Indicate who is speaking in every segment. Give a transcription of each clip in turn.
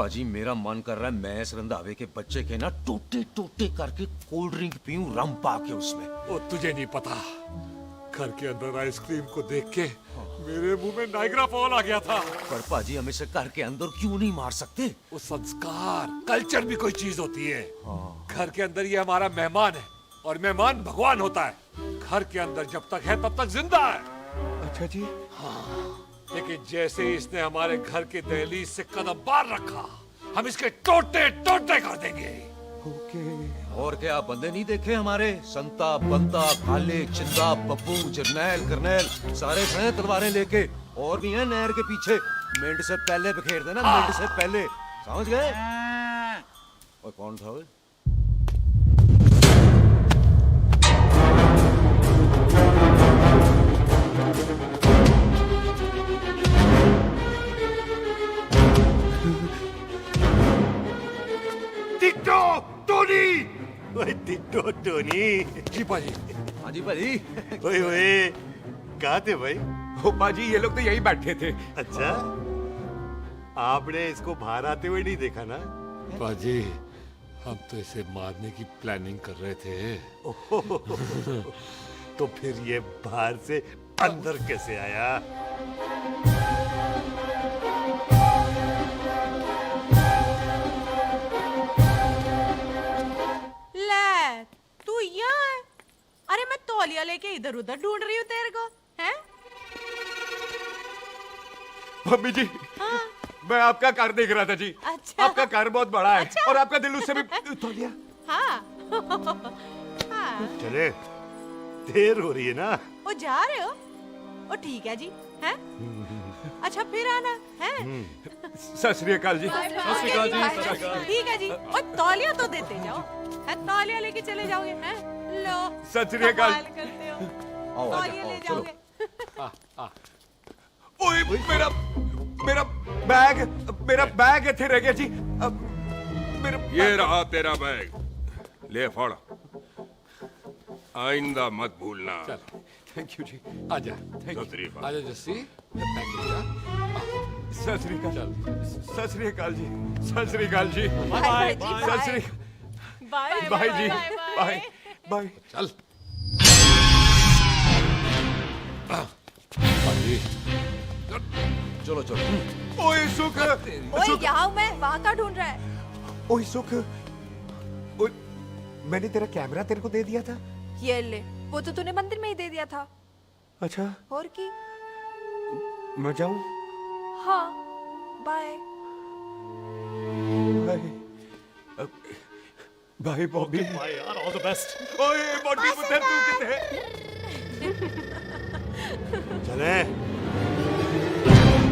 Speaker 1: पाजी मेरा मन कर रहा है मैं इस रंधावे के बच्चे के ना टोटे टोटे करके कोल्ड ड्रिंक पीऊं रम पाके उसमें।
Speaker 2: वो तुझे नहीं पता, घर के अंदर आइसक्रीम को देख के मेरे मुंह में नाइग्रा फॉल आ गया था।
Speaker 1: पर पाजी हम इसे घर के अंदर क्यों नहीं मार सकते?
Speaker 2: वो संस्कार कल्चर भी कोई चीज होती है। घर के अंदर ये हमारा मेहमान है और मेहमान भगवान होता है। घर के अंदर जब तक है तब तक जिंदा है।
Speaker 1: अच्छा जी।
Speaker 2: लेकिन जैसे ही इसने हमारे घर के दहलीज से कदम बाहर रखा, हम इसके टोटे टोटे कर देंगे।
Speaker 1: ओके। और क्या बंदे नहीं देखे हमारे? संता, बंता, खालिक, चिंदा, बब्बू, जरनैल, करनैल सारे हैं तलवारें लेके। और भी हैं नहर के पीछे। मिंट से पहले बिखेर देना, मिंट से पहले। समझ गए? और कौन था वो?
Speaker 2: Ditto Tony.
Speaker 3: ओए टिट्टो टोनी।
Speaker 2: जी पाजी।
Speaker 1: हाँ जी भाई।
Speaker 3: ओए ओए कहाँ थे भाई?
Speaker 4: ओ पाजी ये लोग तो यही बैठे थे।
Speaker 3: अच्छा, आपने इसको बाहर आते हुए नहीं देखा ना?
Speaker 2: पाजी हम तो इसे मारने की प्लानिंग कर रहे थे।
Speaker 3: तो फिर ये बाहर से अंदर कैसे आया?
Speaker 5: ले तू यहाँ है? अरे मैं तौलिया लेके इधर उधर ढूंढ रही हूँ तेरे को, हैं?
Speaker 4: मम्मी जी
Speaker 5: हाँ।
Speaker 4: मैं आपका कार देख रहा था जी।
Speaker 5: अच्छा।
Speaker 4: आपका कार बहुत बड़ा है।
Speaker 5: अच्छा।
Speaker 4: और आपका दिल उससे भी तौलिया।
Speaker 5: हाँ। हाँ।
Speaker 3: चले, देर हो रही है ना?
Speaker 5: वो जा रहे हो? वो ठीक है जी, हैं? अच्छा फिर आना, हैं?
Speaker 4: सत श्री अकाल जी।
Speaker 5: ठीक है जी। और तौलिया तो देते जाओ, हैं? तौलिया लेके चले जाओगे, हैं? लो।
Speaker 4: सत श्री अकाल।
Speaker 5: कमाल करते हो।
Speaker 1: आओ,
Speaker 5: तौलिया
Speaker 1: आओ,
Speaker 5: ले
Speaker 1: चलो।
Speaker 5: जाओगे।
Speaker 4: ओए मेरा मेरा बैग इथे रह गया जी। मेरा
Speaker 6: ये रहा तेरा बैग, ले फड़। आइंदा मत भूलना।
Speaker 2: चल
Speaker 4: थैंक यू जी।
Speaker 2: आजा।
Speaker 6: सत श्री अकाल।
Speaker 2: आजा जस्सी। पैकेज जा।
Speaker 4: सत श्री अकाल।
Speaker 2: चल।
Speaker 4: सत श्री अकाल जी। सत श्री अकाल जी।
Speaker 5: बाय जी,
Speaker 4: सत श्री
Speaker 5: बाय
Speaker 4: बाय जी। Bye bye.
Speaker 2: चल। पाजी
Speaker 1: चलो चलो।
Speaker 4: ओए सुख।
Speaker 5: ओए यहाँ हूँ मैं, वहाँ का ढूंढ रहा है?
Speaker 4: ओए सुख। ओए मैंने तेरा कैमरा तेरे को दे दिया था।
Speaker 7: ये ले, वो तो तूने मंदिर में ही दे दिया था।
Speaker 4: अच्छा
Speaker 7: और की?
Speaker 4: मैं जाऊं?
Speaker 7: हाँ, बाय।
Speaker 4: Bye bye Bobby.
Speaker 3: भाई यार, ऑल द बेस्ट।
Speaker 4: ओए बॉबी पुत्र तू किथे है?
Speaker 3: चले,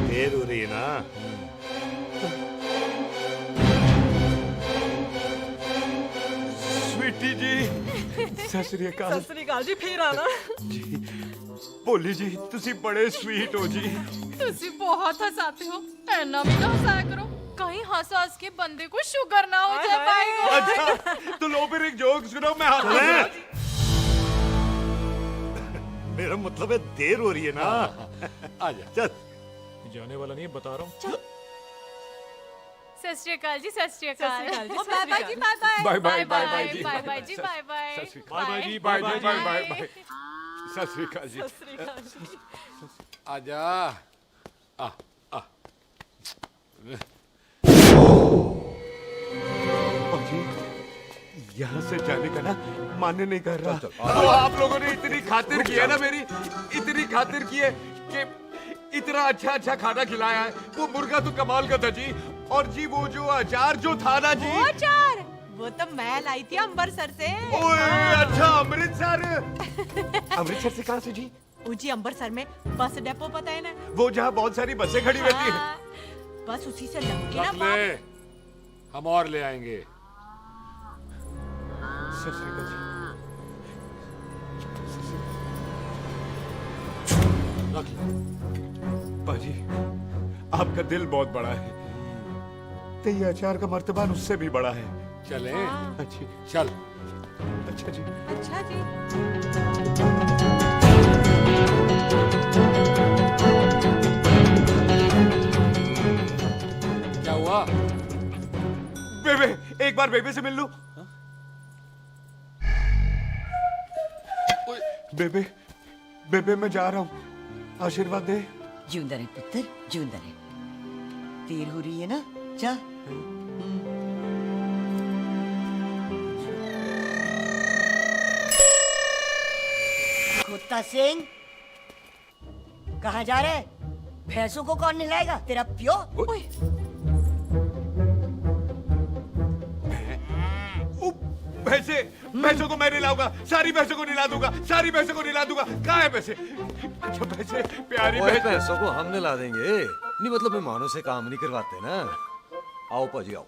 Speaker 3: देर हो रही है ना?
Speaker 4: स्वीटी जी सत श्री अकाल।
Speaker 5: सत श्री अकाल जी, फिर आना।
Speaker 4: जी भोली जी तुसी बड़े स्वीट हो जी।
Speaker 8: तुसी बहुत हंसाते हो, ऐना भी ना हंसाया करो, कहीं हंस हंस के बंदे को शुगर ना हो जाए भाई को।
Speaker 4: अच्छा तो लो फिर एक जोक सुनो मैं
Speaker 3: चले।
Speaker 4: हाथ।
Speaker 3: मेरा मतलब है देर हो रही है ना?
Speaker 2: आजा।
Speaker 3: चल।
Speaker 9: जाने वाला नहीं बता रहा हूँ।
Speaker 8: सत श्री अकाल जी, सत श्री अकाल।
Speaker 5: ओ, बाय बाय जी, bye bye.
Speaker 4: Bye bye bye bye जी।
Speaker 8: बाय बाय जी, बाय बाय।
Speaker 4: सत श्री अकाल। बाय जी बाय बाय बाय बाय। सत श्री अकाल जी।
Speaker 5: सत श्री अकाल जी।
Speaker 2: आजा। आ आ।
Speaker 4: यहाँ से जाने का ना मान्य नहीं कर रहा।
Speaker 1: चल,
Speaker 4: तो आप लोगों ने इतनी खातिर की है ना मेरी, इतनी खातिर की है कि इतना अच्छा अच्छा खाना खिलाया है। वो मुर्गा तो कमाल का था जी। और जी वो जो अचार जो था ना जी।
Speaker 5: वो चार, वो तो मैं लाई थी अम्बरसर से।
Speaker 4: ओए अच्छा अमृतसर। अमृतसर से कहाँ से जी?
Speaker 5: ऊंची अम्बरसर में बस डिपो पता है ना?
Speaker 4: वो जहाँ बहुत सारी बसें खड़ी रहती है।
Speaker 5: हाँ, बस उसी से लग के ना
Speaker 2: रख ले, हम और ले आएंगे।
Speaker 4: सत श्री अकाल जी।
Speaker 2: रख ले।
Speaker 4: पाजी आपका दिल बहुत बड़ा है, तो ये अचार का मर्तबान उससे भी बड़ा है।
Speaker 2: चले।
Speaker 4: अच्छी।
Speaker 2: चल।
Speaker 4: अच्छा जी।
Speaker 5: अच्छा जी।
Speaker 2: क्या हुआ?
Speaker 4: एक बार बेबे से मिल लूं। ओए, बेबे बेबे मैं जा रहा हूं, आशीर्वाद दे।
Speaker 10: जिंदा रहे पुत्र, जिंदा रहे। देर हो रही है ना, जा। कुत्ता सिंह, कहाँ जा रहे? भैंसों को कौन नहलाएगा? तेरा प्यो?
Speaker 4: भैंसों को मैं नहलाऊंगा, सारी भैंसों को नहला दूंगा, सारी भैंसों को नहला दूंगा। कहाँ है भैंसे? अच्छा भैंसे, प्यारी
Speaker 1: ओए,
Speaker 4: भैंसे।
Speaker 1: पैसों को हम ला देंगे, नहीं मतलब मेहमानों से काम नहीं करवाते ना। आओ पाजी आओ।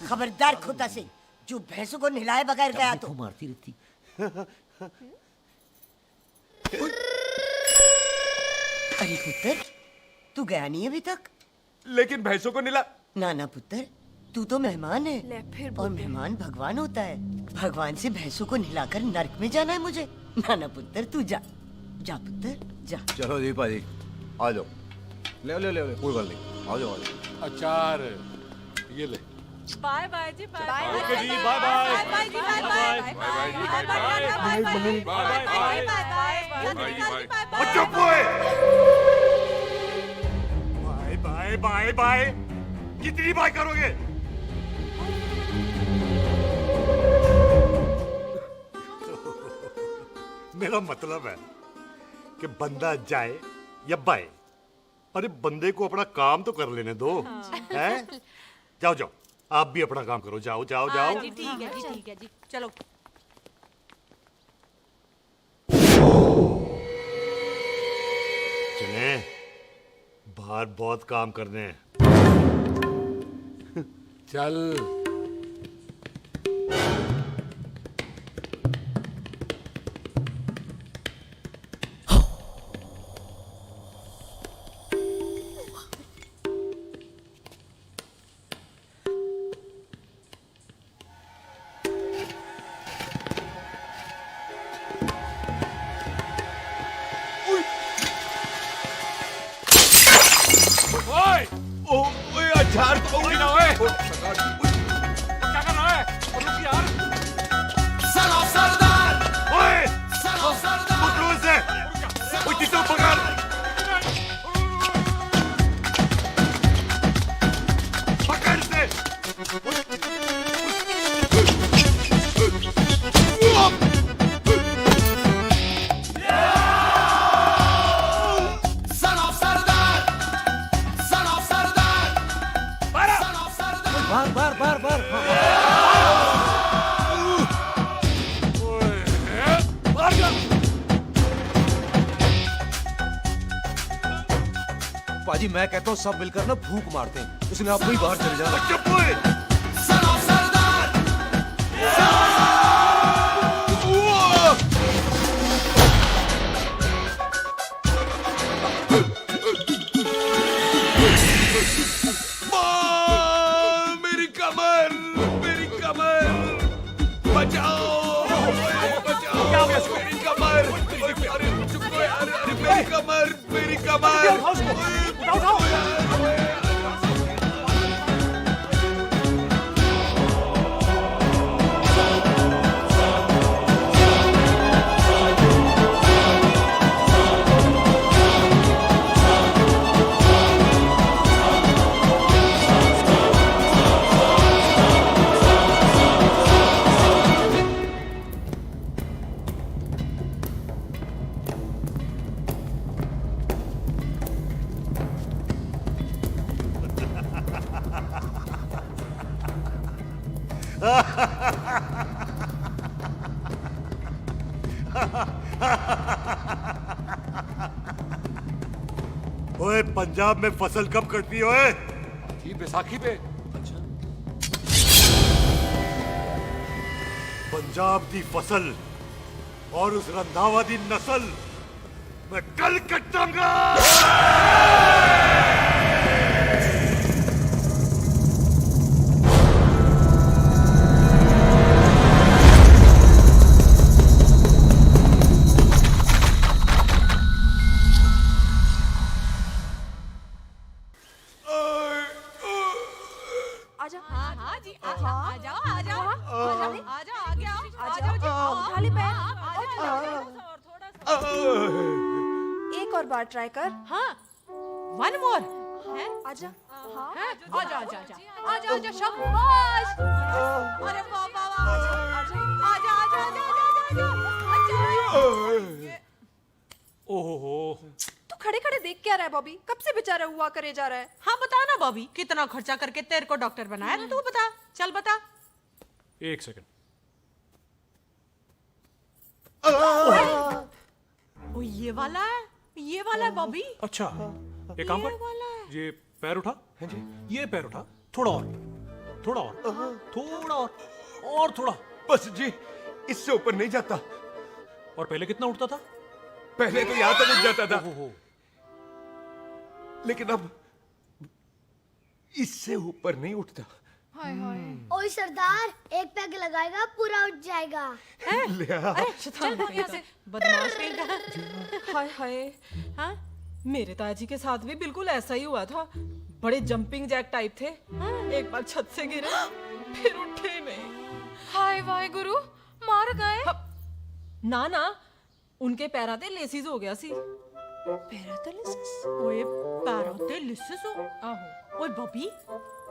Speaker 10: खबरदार कुत्ता सिंह, जो भैंसों को नहलाए बगैर गया तो
Speaker 1: मारती रहती।
Speaker 10: अरे पुत्र, तू गया नहीं अभी तक?
Speaker 4: लेकिन भैंसों को नहला।
Speaker 10: ना ना पुत्र, तू तो मेहमान है,
Speaker 7: ले फिर
Speaker 10: और
Speaker 7: बोल दे।
Speaker 10: मेहमान भगवान होता है। भगवान से भैंसों को नहलाकर नरक में जाना है मुझे? ना ना पुत्र, तू जा, जा पुत्र, जा।
Speaker 1: चलो जी पाजी, आ जाओ। ले ले ले ले, कोई बात नहीं, आ जाओ आ जाओ।
Speaker 2: अचार ये ले।
Speaker 5: बाय बाय जी, बाय बाय।
Speaker 9: ओके जी, बाय बाय।
Speaker 5: बाय जी, bye bye. Bye bye bye bye bye bye.
Speaker 3: चुप हुए। बाय बाय बाय बाय, कितनी बाय करोगे? मेरा मतलब है कि बंदा जाए या बाय, अरे बंदे को अपना काम तो कर लेने दो। हैं? जाओ जाओ, आप भी अपना काम करो, जाओ जाओ
Speaker 5: हाँ
Speaker 3: जाओ।
Speaker 5: जी, ठीक है जी, ठीक है जी, चलो।
Speaker 3: चले, बाहर बहुत काम करने हैं।
Speaker 2: चल।
Speaker 4: ओए अचार तो होगी ना। ओए
Speaker 2: क्या कर रहा है? रुक यार।
Speaker 3: ओए, पकड़ो इसे। ओए, किसे पकड़? पकड़ इसे।
Speaker 1: बार बार बार बार। पाजी मैं कहता हूँ सब मिलकर ना फूंक मारते हैं, उसने आपको ही बाहर चले जाना।
Speaker 3: चुप हुए।
Speaker 4: मेरी कमर, मेरी कमर, बचाओ, बचाओ, मेरी कमर। अरे चुप करो यार, अरे मेरी कमर, मेरी कमर।
Speaker 3: ओए, पंजाब में फसल कब कटती है? ओए,
Speaker 2: थी बैसाखी पे।
Speaker 3: पंजाब दी फसल और उस रंधावा दी नस्ल मैं कल कटांगा।
Speaker 7: आजा।
Speaker 5: हाँ हाँ जी, आजा आजा
Speaker 7: और बार ट्राई कर।
Speaker 5: हाँ, वन मोर है।
Speaker 7: आजा। हाँ।
Speaker 5: हैं? आजा आजा आजा आजा आजा शाबाश। अरे वाह वाह वाह। आजा आजा आजा आजा आजा आजा।
Speaker 9: ओहो,
Speaker 7: तू खड़े खड़े देख क्या रहा है बॉबी? कब से बेचारा हुआ करे जा रहा है?
Speaker 5: हाँ बता ना बॉबी, कितना खर्चा करके तेरे को डॉक्टर बनाया ना, तू बता, चल बता।
Speaker 9: एक सेकंड।
Speaker 5: ओ ये वाला है बॉबी।
Speaker 9: अच्छा, एक काम
Speaker 5: ये वाला है।
Speaker 9: कर, ये पैर उठा। ये पैर उठा, थोड़ा और, थोड़ा और, थोड़ा और थोड़ा।
Speaker 4: बस जी, इससे ऊपर नहीं जाता।
Speaker 9: और पहले कितना उठता था?
Speaker 4: पहले तो यहां तक उठ जाता था,
Speaker 9: ओहो,
Speaker 4: लेकिन अब इससे ऊपर नहीं उठता।
Speaker 11: ओए सरदार, एक पैग लगाएगा पूरा उठ जाएगा।
Speaker 5: चल भाग यहाँ से, बदमाश कहीं का।
Speaker 12: हाय हाय।
Speaker 5: हाँ?
Speaker 12: मेरे ताजी के साथ भी बिल्कुल ऐसा ही हुआ था। बड़े जंपिंग जैक टाइप थे। एक बार छत से गिरे, फिर उठे नहीं।
Speaker 8: हाय वाहे गुरु, मार गए।
Speaker 12: ना ना, उनके पैरा ते लेसिस हो गया सी।
Speaker 5: ओए पैरालिसिस हो?
Speaker 12: आहो।
Speaker 5: ओए बॉबी,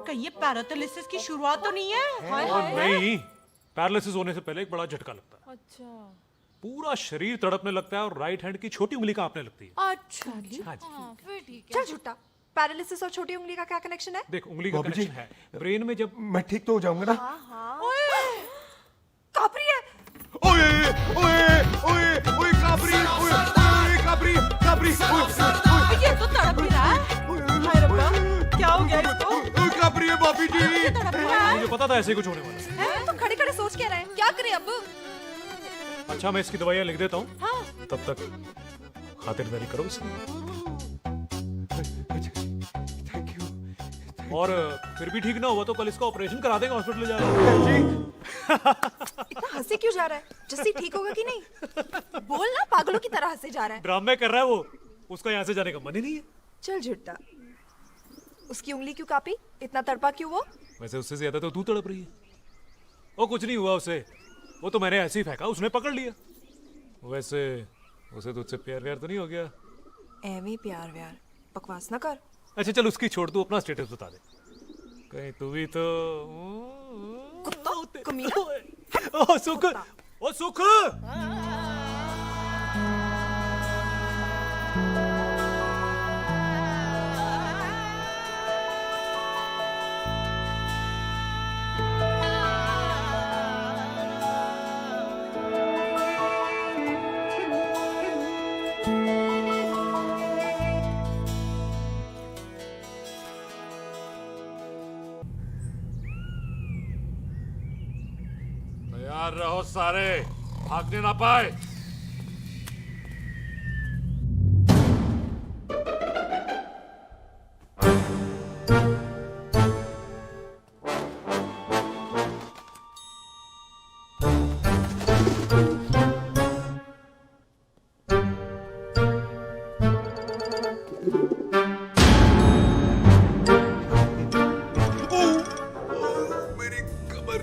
Speaker 5: कहीं ये पैरालिसिस की शुरुआत तो नहीं है?
Speaker 12: हाय
Speaker 9: और
Speaker 12: हाय।
Speaker 9: नहीं, पैरालिसिस होने से पहले एक बड़ा झटका लगता है।
Speaker 12: अच्छा।
Speaker 9: पूरा शरीर तड़पने लगता है और राइट हैंड की छोटी उंगली कांपने लगती है।
Speaker 5: अच्छा जी।
Speaker 9: हाँ जी।
Speaker 8: फिर ठीक है।
Speaker 7: चल झूठा। पैरालिसिस और छोटी उंगली का क्या कनेक्शन है?
Speaker 9: देख, उंगली का
Speaker 4: बाबू जी।
Speaker 9: कनेक्शन है ब्रेन में। जब
Speaker 4: मैं ठीक तो हो जाऊंगा ना?
Speaker 7: कापरी है।
Speaker 4: ओए ओए ओए ओए काबरी, ओए ओए काबरी काबरी, ओए
Speaker 5: ये तो तड़प ही रहा है।
Speaker 12: हाय रब्बा, क्या हो गया इसको?
Speaker 4: ओए काबरी है भाभी जी।
Speaker 5: तड़प रहा है।
Speaker 9: मुझे पता था ऐसे ही कुछ होने वाला है।
Speaker 7: तो खड़े खड़े सोच क्या रहे हैं? क्या करें अब?
Speaker 9: अच्छा, मैं इसकी दवाइयाँ लिख देता हूँ।
Speaker 5: हाँ।
Speaker 9: तब तक खातिरदारी करो इसकी।
Speaker 4: Thank you.
Speaker 9: और फिर भी ठीक ना हुआ तो कल इसका ऑपरेशन करा देंगे, हॉस्पिटल जाना।
Speaker 7: इतना हंसे क्यों जा रहा है? जस्सी ठीक होगा कि नहीं? बोल ना, पागलों की तरह हंसे जा रहा है।
Speaker 9: ड्रामे कर रहा है वो, उसका यहाँ से जाने का मन ही नहीं है।
Speaker 7: चल झूठा। उसकी उंगली क्यों कापी? इतना तड़पा क्यों वो?
Speaker 9: वैसे उससे ज्यादा तो तू तड़प रही है। वो कुछ नहीं हुआ उसे, वो तो मैंने ऐसे ही फेंका, उसने पकड़ लिया। वैसे उसे तुझसे प्यार व्यार तो नहीं हो गया?
Speaker 7: एਵੇਂ प्यार व्यार बकवास ना कर।
Speaker 9: अच्छा चल, उसकी छोड़, तू अपना स्टेटस बता दे। कहीं तू भी तो
Speaker 7: कुत्ता कमीना।
Speaker 9: ओ सुख, ओ सुख।
Speaker 2: तैयार रहो सारे, भागने ना पाए।
Speaker 4: मेरी कमर।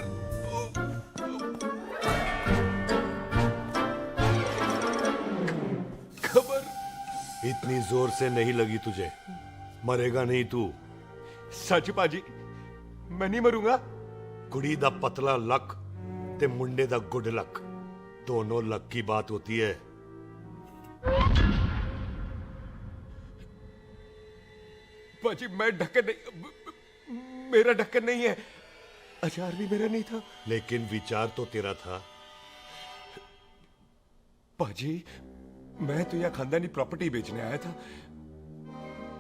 Speaker 4: कमर।
Speaker 3: इतनी जोर से नहीं लगी तुझे, मरेगा नहीं तू।
Speaker 4: सच पाजी, मैं नहीं मरूंगा।
Speaker 3: कुड़ी दा पतला लक ते मुंडे दा गुड लक, दोनों लक की बात होती है।
Speaker 4: पाजी मैं ढक्कन नहीं, मेरा ढक्कन नहीं है। अचार भी मेरा नहीं था।
Speaker 3: लेकिन विचार तो तेरा था।
Speaker 4: पाजी, मैं तो यहाँ खानदानी प्रॉपर्टी बेचने आया था।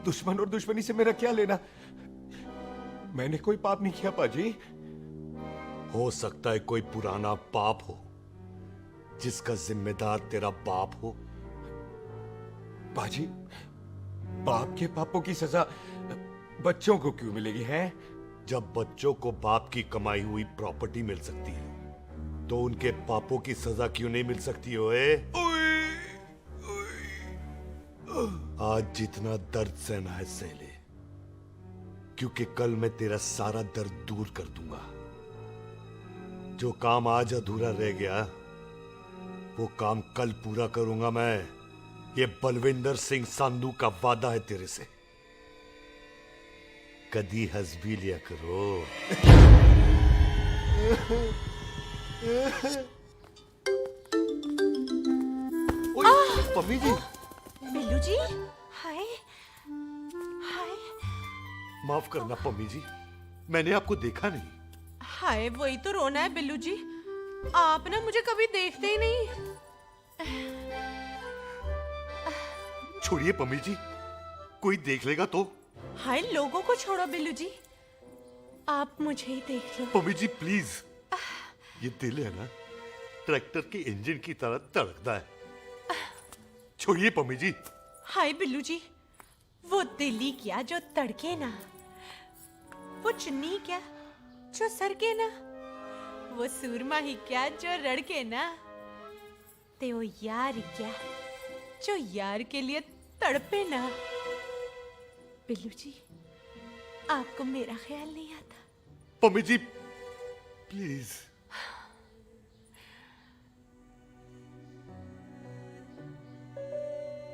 Speaker 4: दुश्मन और दुश्मनी से मेरा क्या लेना? मैंने कोई पाप नहीं किया पाजी।
Speaker 3: हो सकता है कोई पुराना पाप हो जिसका जिम्मेदार तेरा बाप हो।
Speaker 4: पाजी, बाप के पापों की सजा बच्चों को क्यों मिलेगी है?
Speaker 3: जब बच्चों को बाप की कमाई हुई प्रॉपर्टी मिल सकती है तो उनके पापों की सजा क्यों नहीं मिल सकती? ओए आज जितना दर्द सहना है सह ले, क्योंकि कल मैं तेरा सारा दर्द दूर कर दूंगा। जो काम आज अधूरा रह गया वो काम कल पूरा करूंगा मैं। ये बलविंदर सिंह सांधू का वादा है तेरे से, कदी हंस भी लिया करो। ओए, पम्मी जी।
Speaker 7: बिल्लू जी, हाय हाय।
Speaker 3: माफ करना पम्मी जी, मैंने आपको देखा नहीं।
Speaker 5: हाय, वही तो रोना है बिल्लू जी, आप ना मुझे कभी देखते ही नहीं।
Speaker 3: छोड़िए पम्मी जी, कोई देख लेगा तो।
Speaker 5: हाय, लोगों को छोड़ो बिल्लू जी, आप मुझे ही देख लो।
Speaker 3: पम्मी जी प्लीज, ये दिल है ना, ट्रैक्टर के इंजन की तरह धड़कता है। छोड़िए पम्मी जी।
Speaker 5: हाय बिल्लू जी, वो दिल्ली क्या जो तड़के ना, वो चुन्नी क्या जो सरके ना, वो सूरमा ही क्या जो रड़के ना, ते वो यार ही क्या जो यार के लिए तड़पे ना। बिल्लू जी, आपको मेरा ख्याल नहीं आता?
Speaker 3: पम्मी जी प्लीज।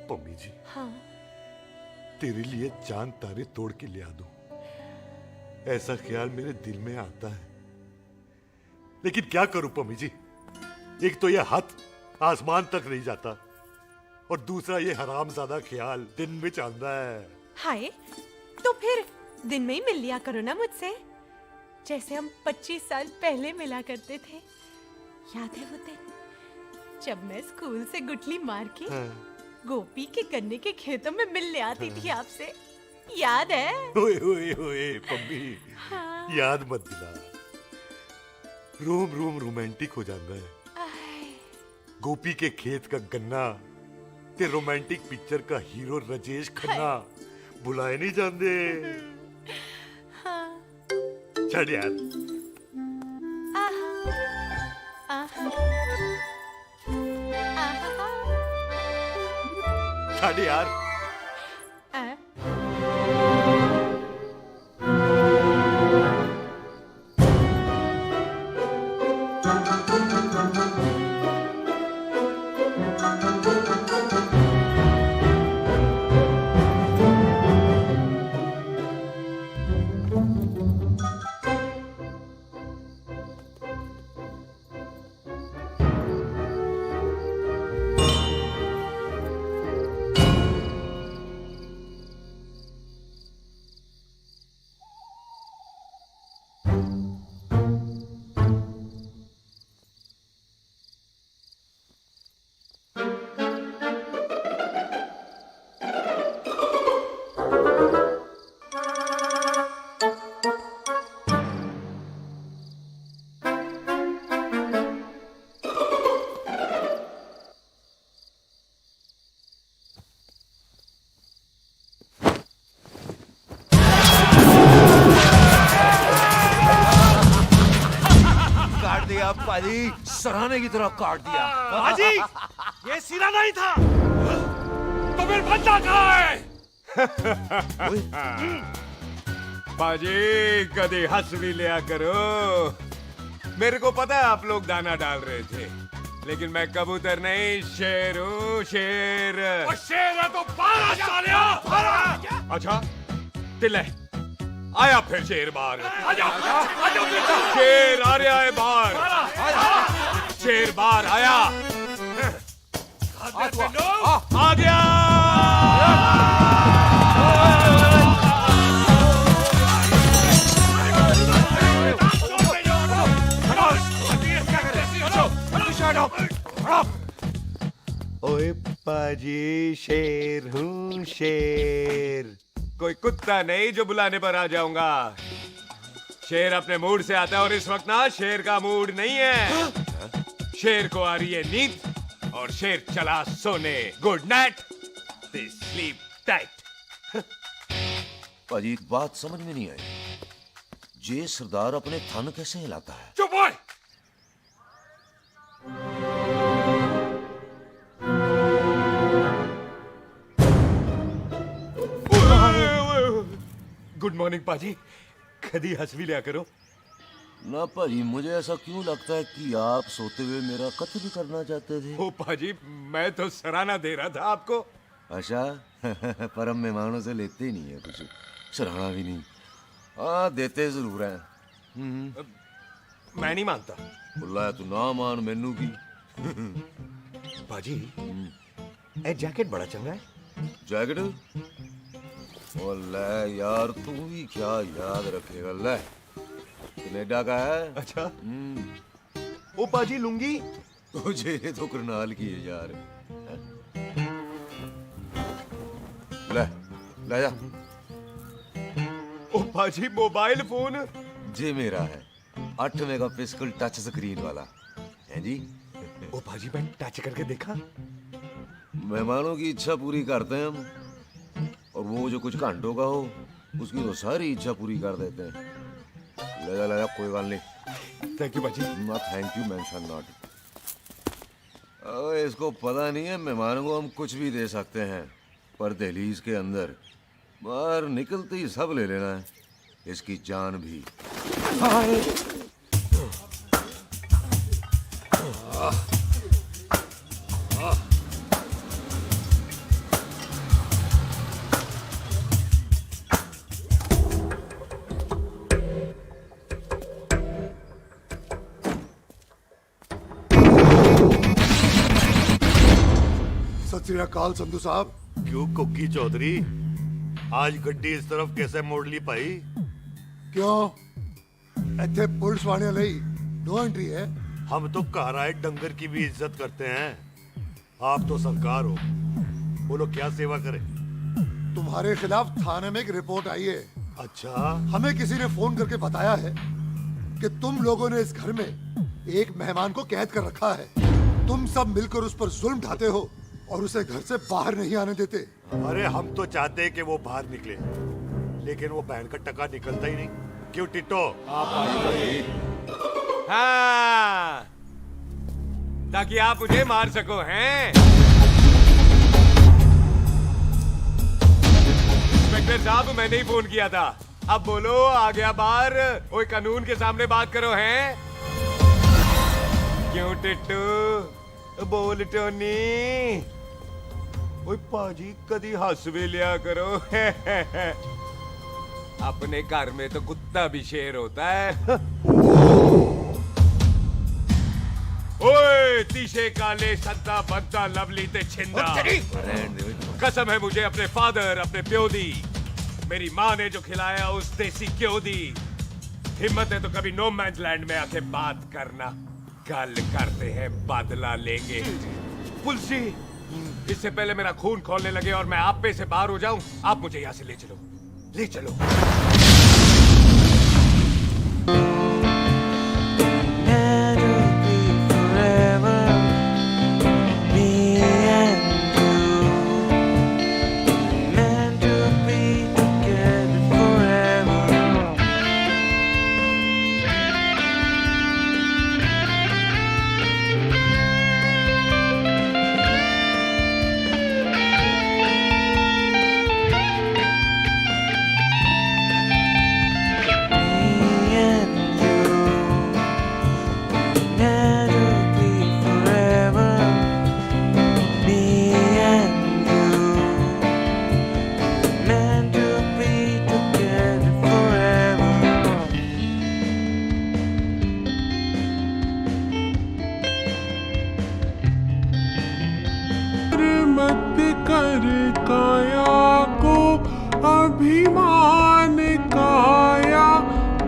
Speaker 3: पम्मी जी,
Speaker 5: हाँ,
Speaker 3: तेरे लिए चांद तारे तोड़ के ले आ दूं, ऐसा ख्याल मेरे दिल में आता है, लेकिन क्या करूं पम्मी जी। एक तो यह हाथ आसमान तक नहीं जाता, और दूसरा ये हरामजादा ख्याल दिन में चांदा है।
Speaker 5: हाय, तो फिर दिन में ही मिल लिया करो ना मुझसे, जैसे हम 25 साल पहले मिला करते थे। याद है वो दिन जब मैं स्कूल से गुटली मार के गोपी के गन्ने के खेतों में मिलने आती थी आपसे, याद है?
Speaker 3: ओए ओए ओए पम्मी,
Speaker 5: हाँ।
Speaker 3: याद मत दिला, रोम रोम रोमांटिक हो जाता है। गोपी के खेत का गन्ना ते रोमांटिक पिक्चर का हीरो राजेश खन्ना बुलाए नहीं जाते।
Speaker 5: हाँ।
Speaker 3: चल यार। चल यार।
Speaker 1: पाजी, सराहने की तरह काट दिया।
Speaker 2: पाजी, ये सिरा नहीं था, तो फिर बंदा कहाँ है?
Speaker 4: पाजी, कभी हंस भी लिया करो। मेरे को पता है आप लोग दाना डाल रहे थे, लेकिन मैं कबूतर नहीं, शेर हूँ, शेर।
Speaker 2: और शेर है तो बाहर आ सालिया, बाहर।
Speaker 4: अच्छा, तिले आया फिर शेर बाहर।
Speaker 2: आजा,
Speaker 4: शेर आ रहा है बाहर। शेर बाहर आया। आ गया। ओए पाजी, शेर हूँ, शेर। कोई कुत्ता नहीं जो बुलाने पर आ जाऊंगा। शेर अपने मूड से आता है, और इस वक्त ना शेर का मूड नहीं है। शेर को आ रही है नींद, और शेर चला सोने। Good night, sleep tight.
Speaker 1: पाजी, एक बात समझ में नहीं आई, जे सरदार अपने थन कैसे हिलाता है?
Speaker 2: चुप हो।
Speaker 4: गुड मॉर्निंग पाजी, कदी हंस भी लिया करो।
Speaker 1: ना भाजी, मुझे ऐसा क्यों लगता है कि आप सोते हुए मेरा कत्ल भी करना चाहते थे?
Speaker 4: ओ पाजी, मैं तो सराहना दे रहा था आपको।
Speaker 1: अच्छा पर हम मेहमानों से लेते ही नहीं है कुछ, सराहना भी नहीं। हाँ देते जरूर हैं।
Speaker 4: मैं नहीं मानता।
Speaker 1: बुलाया तू ना मान, मैनू की।
Speaker 3: पाजी ए जैकेट बड़ा चंगा है।
Speaker 1: जैकेट? ओ ले यार, तू भी क्या याद रखेगा। ले कनेडा का है।
Speaker 3: अच्छा। ओ पाजी लुंगी?
Speaker 1: तुझे तो करनाल की है यार। ले ले जा।
Speaker 4: ओ पाजी मोबाइल फोन?
Speaker 1: जे मेरा है, 8 मेगापिक्सल टच स्क्रीन वाला है जी।
Speaker 3: ओ पाजी मैं टच करके देखा।
Speaker 1: मेहमानों की इच्छा पूरी करते हैं हम, और वो जो कुछ घंटों का हो उसकी तो सारी इच्छा पूरी कर देते हैं। ले जा कोई बात नहीं।
Speaker 3: थैंक यू पाजी।
Speaker 1: ना थैंक यू मेंशन नॉट। इसको पता नहीं है मेहमानों को हम कुछ भी दे सकते हैं, पर दहलीज के अंदर बाहर निकलते ही सब ले लेना है, इसकी जान भी।
Speaker 3: सत श्री अकाल संधू साहब। क्यों कुकी चौधरी, आज गड्डी इस तरफ कैसे मोड़ ली भाई?
Speaker 13: क्यों इतने पुलिस वाले ਲਈ नो एंट्री है?
Speaker 3: हम तो घर आए डंगर की भी इज्जत करते हैं। आप तो सरकार हो, बोलो क्या सेवा करें?
Speaker 13: तुम्हारे खिलाफ थाने में एक रिपोर्ट आई है।
Speaker 3: अच्छा।
Speaker 13: हमें किसी ने फोन करके बताया है कि तुम लोगों ने इस घर में एक मेहमान को कैद कर रखा है। तुम सब मिलकर उस पर जुल्म ढाते हो और उसे घर से बाहर नहीं आने देते।
Speaker 3: अरे हम तो चाहते हैं कि वो बाहर निकले, लेकिन वो बहन का टका निकलता ही नहीं। क्यों टिट्टो?
Speaker 4: हाँ, ताकि आप मुझे मार सको हैं? इंस्पेक्टर साहब, मैंने ही फोन किया था। अब बोलो, आ गया बाहर? ओए कानून के सामने बात करो हैं? क्यों टिट्टू? बोल टोनी। ओए पाजी, कदी हंस भी लिया करो। अपने घर में तो कुत्ता भी शेर होता है। ओए तीशे काले संता बनता लवली ते छिंदा, कसम है मुझे अपने फादर, अपने प्यो दी, मेरी माँ ने जो खिलाया उस देसी क्यों दी। हिम्मत है तो कभी नो मैंस लैंड में आके बात करना। कल करते हैं, बदला लेंगे। पुलसी, इससे पहले मेरा खून खोलने लगे और मैं आप पे से बाहर हो जाऊं, आप मुझे यहाँ से ले चलो, ले चलो।
Speaker 14: अभिमान काया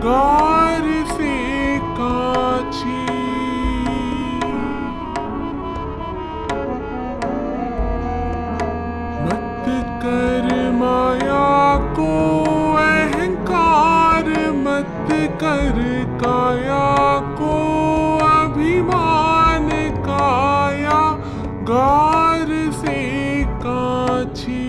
Speaker 14: गार से काछी, मत कर माया को अहंकार, मत कर काया को अभिमान काया गार से काछी।